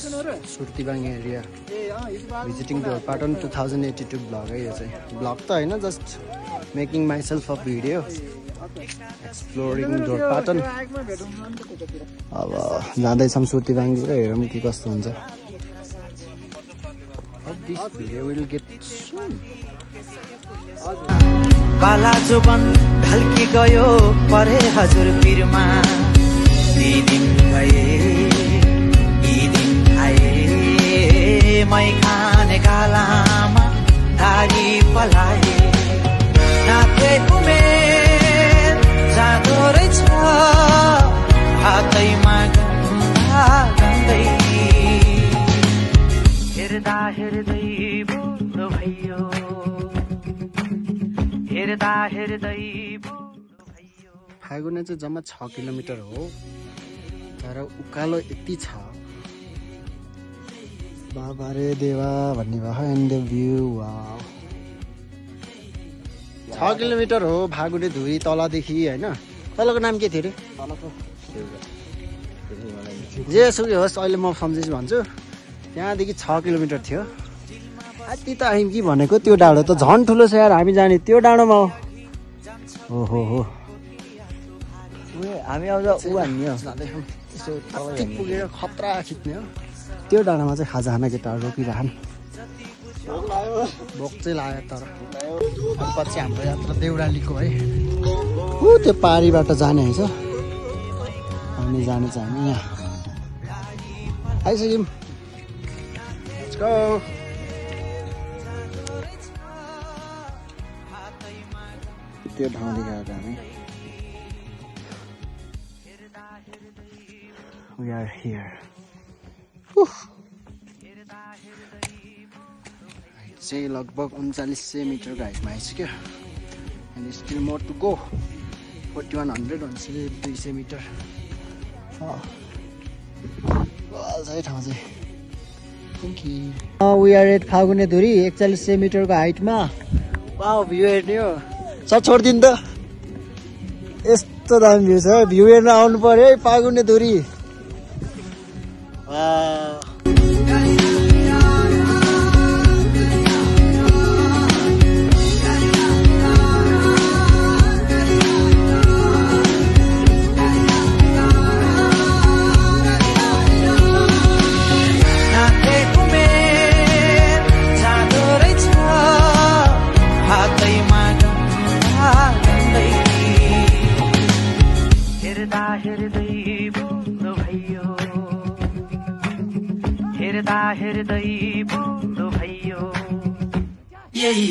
सुर्तीबाङ area visiting Dhorpatan 2082 blog है यो चाहिँ ब्लग त होइन just making myself a video exploring Dhorpatan अब जाँदैछौँ सुर्तीबाङतिर हेरौँ के कस्तो हुन्छ दिस भिडियो विल गेट सुन बाला जोबन ढल्की गयो परे हजुर पिरमा यी दिन गए यी दिन आए मै खाने गालामा धारी पलाए नाथे उमेर जाँदो रहेछ हातैमा गन्दा गन्दै हेर्दा हेर्दै बुढो भयो हेर्दा हेर्दै फागुने चाहिँ जम्मा 6 किलोमिटर हो तर उकालो यति छ बाबा रे देवा भन्ने भयो and the view wow 6 kilometre हो फागुने धुरी तलदेखि हैन तलको नाम के थियो रे जे सुकै होस् अहिले म सम्झिस भन्छु त्यहाँदेखि 6 किलोमिटर थियो अति त हामी के भनेको त्यो डाँडो त झन् ठुलो छ यार हामी जाने त्यो डाँडोमा हो हो हामी आउँछ उ हान्ने हो अति पुगेर खतरा खिच्ने हो त्यो डाँडामा चाहिँ खाजा खाना केटाहरू रोकिरहन् भोक चाहिँ लाग्यो तर पछि हाम्रो यात्रा देउरालीको है त्यो पारीबाट जाने है हामी जाने चाहिँ हामी यहाँ आइसक्यौँ Let's go. त्यो ठाउँ देखाएर हामी We are here. चाहिँ लगभग 3900 मिटरको हाइटमा आइसक्यो and still more to go 4100 भन्छ 200 मिटर सही ठाउँ चाहिँ We are at फागुने धुरी 4100 मिटरको हाइटमा वाउ भ्यू हेर्ने हो सब छोडिदिनु त यस्तो दामी भ्यू छ भ्यू हेर्न आउनु पर्यो है फागुने धुरी हेर्दा हेर्दै बुढो भयो यही